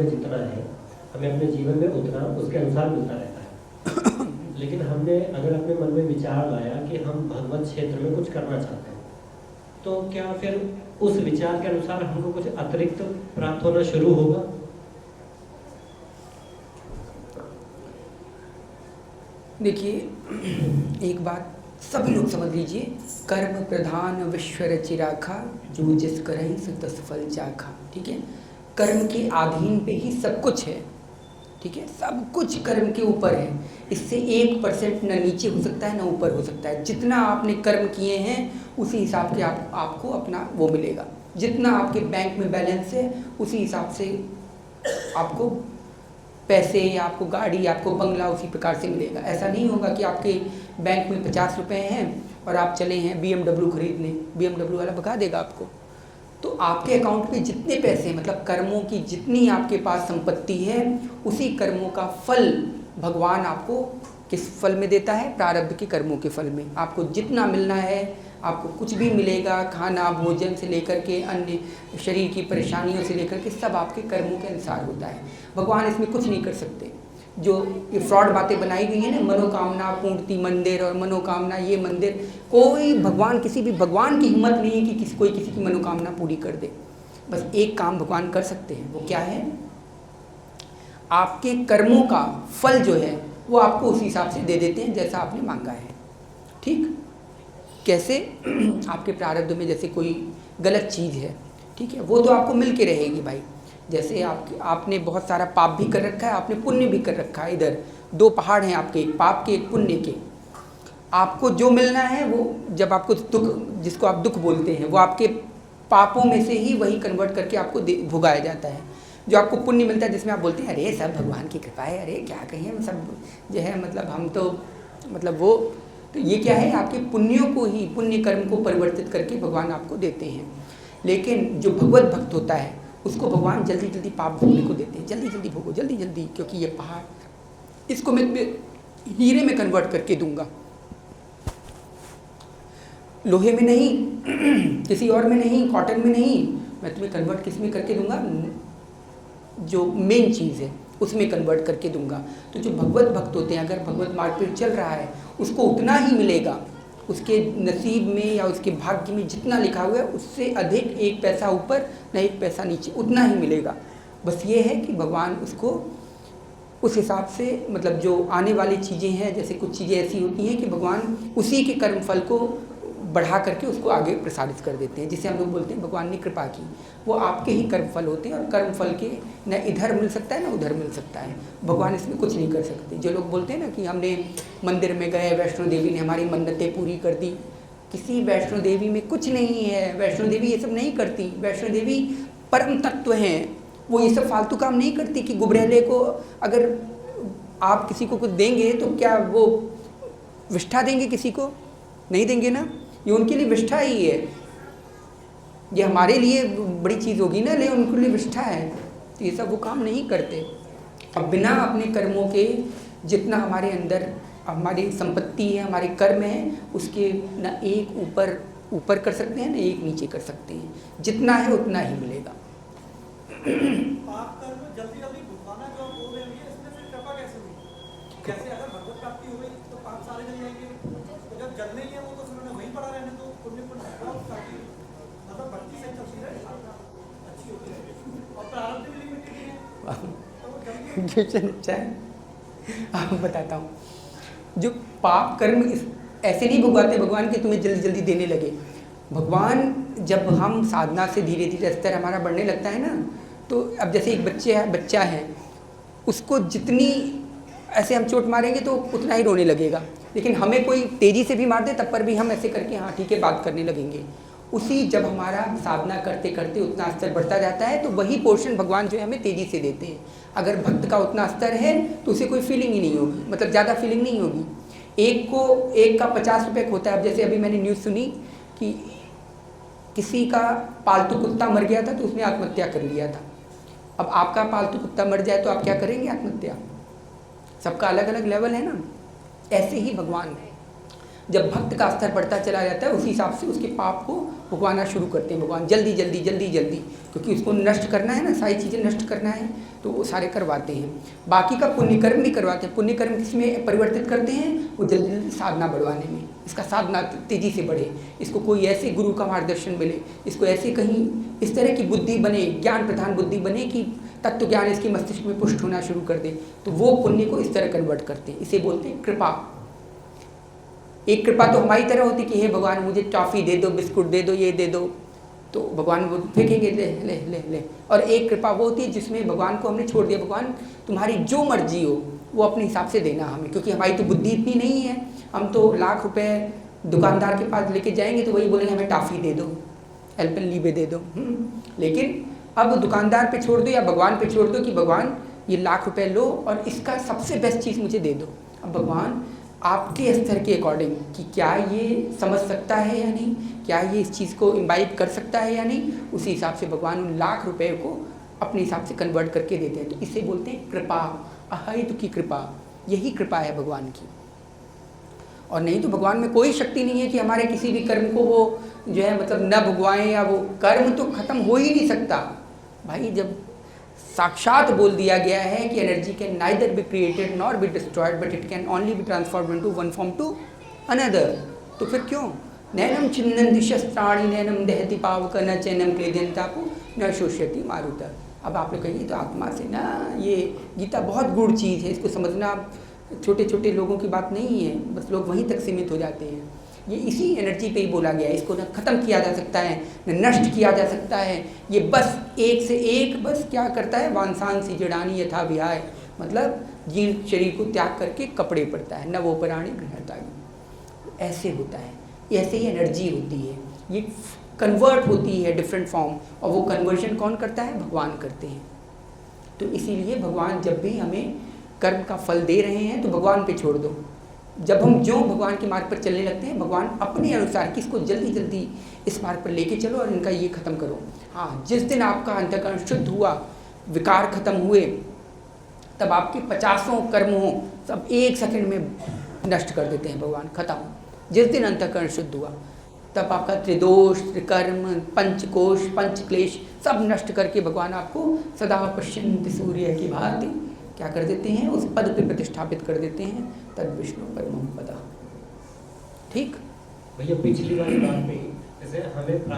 में जितना है हमें अपने जीवन में उतना उसके अनुसार मिलता रहता है। लेकिन हमने अगर अपने मन में विचार लाया कि हम भगवत क्षेत्र में कुछ करना चाहते हैं, तो क्या फिर उस विचार के अनुसार हमको कुछ अतिरिक्त प्राप्त होना शुरू होगा? देखिए, एक बात सभी लोग समझ लीजिए, कर्म प्रधान विश्व रचि राखा, जो जिस करहि सो तस फल चाखा। ठीक है, कर्म के अधीन पे ही सब कुछ है। ठीक है, सब कुछ कर्म के ऊपर है। इससे 1% न नीचे हो सकता है न ऊपर हो सकता है। जितना आपने कर्म किए हैं उसी हिसाब के आपको अपना वो मिलेगा। जितना आपके बैंक में बैलेंस है उसी हिसाब से आपको पैसे, आपको गाड़ी, आपको बंगला उसी प्रकार से मिलेगा। ऐसा नहीं होगा कि आपके बैंक में 50 रुपये हैं और आप चले हैं BMW खरीदने, BMW वाला भगा देगा आपको। तो आपके अकाउंट में जितने पैसे, मतलब कर्मों की जितनी आपके पास संपत्ति है, उसी कर्मों का फल भगवान आपको किस फल में देता है? प्रारब्ध के कर्मों के फल में। आपको जितना मिलना है, आपको कुछ भी मिलेगा, खाना भोजन से लेकर के अन्य शरीर की परेशानियों से लेकर के सब आपके कर्मों के अनुसार होता है। भगवान इसमें कुछ नहीं कर सकते। जो ये फ्रॉड बातें बनाई गई हैं ना, मनोकामना पूर्ति मंदिर और मनोकामना ये मंदिर, कोई भगवान, किसी भी भगवान की हिम्मत नहीं है कि कोई किसी की मनोकामना पूरी कर दे। बस एक काम भगवान कर सकते हैं, वो क्या है? आपके कर्मों का फल जो है वो आपको उसी हिसाब से दे देते हैं जैसा आपने मांगा है। ठीक, कैसे? आपके प्रारब्ध में जैसे कोई गलत चीज़ है, ठीक है, वो तो आपको मिल के रहेगी भाई। जैसे आपने बहुत सारा पाप भी कर रखा है, आपने पुण्य भी कर रखा है। इधर 2 पहाड़ हैं आपके, एक पाप के एक पुण्य के। आपको जो मिलना है वो, जब आपको दुख, जिसको आप दुख बोलते हैं, वो आपके पापों में से ही वही कन्वर्ट करके आपको भुगाया जाता है। जो आपको पुण्य मिलता है, जिसमें आप बोलते हैं अरे सब भगवान की कृपा है, अरे क्या कहें सब जो है, मतलब हम तो मतलब वो, तो ये क्या है? आपके पुण्यों को ही, पुण्य कर्म को परिवर्तित करके भगवान आपको देते हैं। लेकिन जो भगवत भक्त होता है उसको भगवान जल्दी जल्दी पाप भोगने को देते हैं। जल्दी जल्दी भोगो, जल्दी जल्दी, क्योंकि ये पहाड़, इसको मैं हीरे में कन्वर्ट करके दूंगा, लोहे में नहीं, किसी और में नहीं, कॉटन में नहीं, मैं तुम्हें कन्वर्ट किस में करके दूंगा? जो मेन चीज़ है उसमें कन्वर्ट करके दूंगा। तो जो भगवत भक्त होते हैं, अगर भगवत मार्ग पर चल रहा है, उसको उतना ही मिलेगा। उसके नसीब में या उसके भाग्य में जितना लिखा हुआ है उससे अधिक 1 पैसा ऊपर न 1 पैसा नीचे, उतना ही मिलेगा। बस ये है कि भगवान उसको उस हिसाब से, मतलब जो आने वाली चीज़ें हैं, जैसे कुछ चीज़ें ऐसी होती हैं कि भगवान उसी के कर्म फल को बढ़ा करके उसको आगे प्रसारित कर देते हैं, जिसे हम लोग बोलते हैं भगवान ने कृपा की। वो आपके ही कर्म फल होते हैं और कर्म फल के न इधर मिल सकता है न उधर मिल सकता है। भगवान इसमें कुछ नहीं कर सकते। जो लोग बोलते हैं ना कि हमने मंदिर में गए, वैष्णो देवी ने हमारी मन्नतें पूरी कर दी, किसी वैष्णो देवी में कुछ नहीं है। वैष्णो देवी ये सब नहीं करती। वैष्णो देवी परम तत्व हैं, वो ये सब फालतू काम नहीं करती कि गुबरेले को अगर आप किसी को कुछ देंगे तो क्या वो विष्ठा देंगे? किसी को नहीं देंगे ना, ये उनके लिए विष्ठा ही है। ये हमारे लिए बड़ी चीज़ होगी ना, लेकिन उनके लिए विष्ठा है। तो ये सब वो काम नहीं करते। अब बिना अपने कर्मों के, जितना हमारे अंदर हमारी संपत्ति है, हमारे कर्म हैं, उसके ना एक ऊपर कर सकते हैं ना एक नीचे कर सकते हैं। जितना है उतना ही मिलेगा। पाप कर्म जल्दी जल्दी भुगताना जो आप बोल रहे हैं, इसमें फिर कृपा कैसे हुई? कैसे अगर भगवत प्राप्ति हो गई तो पाप सारे जल जाएंगे, तो जब जलने ही है वो तो फिर उन्हें वहीं पड़ा रहने दो। पुण्य मतलब भक्ति सही चलती रहे, अच्छी होती है और प्रारब्ध भी लिमिटेड है, तो वो जल्दी अच्छा है, आप बताता हूँ। जो पाप कर्म ऐसे नहीं भुगवाते भगवान के तुम्हें जल्दी जल्दी देने लगे। भगवान जब हम साधना से धीरे धीरे स्तर हमारा बढ़ने लगता है ना, तो अब जैसे एक बच्चा है, उसको जितनी ऐसे हम चोट मारेंगे तो उतना ही रोने लगेगा। लेकिन हमें कोई तेज़ी से भी मार दे तब पर भी हम ऐसे करके हाँ ठीक है बात करने लगेंगे। उसी जब हमारा साधना करते करते उतना स्तर बढ़ता जाता है, तो वही पोर्शन भगवान जो है हमें तेज़ी से देते हैं। अगर भक्त का उतना स्तर है तो उसे कोई फीलिंग ही नहीं होगी, मतलब ज़्यादा फीलिंग नहीं होगी। एक का 50 रुपये होता है। अब जैसे अभी मैंने न्यूज़ सुनी कि किसी का पालतू कुत्ता मर गया था तो उसने आत्महत्या कर लिया था। अब आपका पालतू कुत्ता मर जाए तो आप क्या करेंगे? आत्महत्या। सबका अलग अलग लेवल है ना। ऐसे ही भगवान है। जब भक्त का स्तर बढ़ता चला जाता है, उसी हिसाब से उसके पाप को भुगवाना शुरू करते हैं भगवान, जल्दी जल्दी जल्दी जल्दी, क्योंकि उसको नष्ट करना है ना, सारी चीज़ें नष्ट करना है, तो वो सारे करवाते हैं। बाकी का पुण्य कर्म भी करवाते हैं। पुण्य कर्म किसमें परिवर्तित करते हैं? वो जल्दी जल्दी साधना बढ़वाने में, इसका साधना तेज़ी से बढ़े, इसको कोई ऐसे गुरु का मार्गदर्शन मिले, इसको ऐसे कहीं इस तरह की बुद्धि बने, ज्ञान प्रधान बुद्धि बने कि तत्व ज्ञान इसके मस्तिष्क में पुष्ट होना शुरू कर दे, तो वो पुण्य को इस तरह कन्वर्ट करते हैं। इसे बोलते हैं कृपा। एक कृपा तो हमारी तरह होती कि हे भगवान मुझे टॉफ़ी दे दो, बिस्कुट दे दो, ये दे दो, तो भगवान वो फेंकेंगे ले ले ले ले। और एक कृपा वो होती है जिसमें भगवान को हमने छोड़ दिया, भगवान तुम्हारी जो मर्जी हो वो अपने हिसाब से देना हमें, क्योंकि हमारी तो बुद्धि इतनी नहीं है। हम तो लाख रुपए दुकानदार के पास लेके जाएंगे तो वही बोलेंगे हमें टॉफ़ी दे दो, एल्पेनलीबे दे दो। लेकिन अब दुकानदार पे छोड़ दो या भगवान पे छोड़ दो कि भगवान ये लाख रुपए लो और इसका सबसे बेस्ट चीज़ मुझे दे दो। अब भगवान आपके स्तर के अकॉर्डिंग कि क्या ये समझ सकता है या नहीं, क्या ये इस चीज़ को इम्बाइब कर सकता है या नहीं, उसी हिसाब से भगवान उन लाख रुपए को अपने हिसाब से कन्वर्ट करके देते हैं। तो इसे बोलते हैं कृपा, अहेतु की कृपा। यही कृपा है भगवान की। और नहीं तो भगवान में कोई शक्ति नहीं है कि हमारे किसी भी कर्म को वो जो है मतलब न भुगवाएं, या वो कर्म तो ख़त्म हो ही नहीं सकता भाई। जब साक्षात बोल दिया गया है कि energy can neither be created nor be destroyed but it can only be transformed into one form to another, तो फिर क्यों? नैनम छिन्नन्ति शस्त्राणि नैनम दहति पावक न चैनम क्लेदयन्तापो न शोष्यति मारुत। अब आप लोग कहिए तो आत्मा से ना, ये गीता बहुत गूढ़ चीज़ है, इसको समझना छोटे छोटे लोगों की बात नहीं है, बस लोग वहीं तक सीमित हो जाते हैं। ये इसी एनर्जी पे ही बोला गया है, इसको न ख़त्म किया जा सकता है न नष्ट किया जा सकता है। ये बस एक से एक बस क्या करता है, वांसांसी जड़ानी यथा विहाय, मतलब जीर्ण शरीर को त्याग करके कपड़े पड़ता है, न वो प्राणी गृहता। ऐसे होता है, ऐसे ही एनर्जी होती है, ये कन्वर्ट होती है डिफरेंट फॉर्म, और वो कन्वर्जन कौन करता है? भगवान करते हैं। तो इसीलिए भगवान जब भी हमें कर्म का फल दे रहे हैं तो भगवान पे छोड़ दो। जब हम जो भगवान के मार्ग पर चलने लगते हैं, भगवान अपने अनुसार किसको जल्दी जल्दी इस मार्ग पर लेके चलो और इनका ये ख़त्म करो। हाँ, जिस दिन आपका अंतःकरण शुद्ध हुआ, विकार खत्म हुए, तब आपके 50 कर्म हो सब 1 सेकंड में नष्ट कर देते हैं भगवान, खत्म। जिस दिन अंतःकरण शुद्ध हुआ तब आपका त्रिदोष, त्रिकर्म, पंचकोश, पंचक्लेश सब नष्ट करके भगवान आपको सदा पश्यन्ति सूर्य की भांति क्या कर देते हैं? उस पद पे प्रतिष्ठापित कर देते हैं, तद विष्णु परमं पद। ठीक भैया पिछली वाली बात में जैसे हमें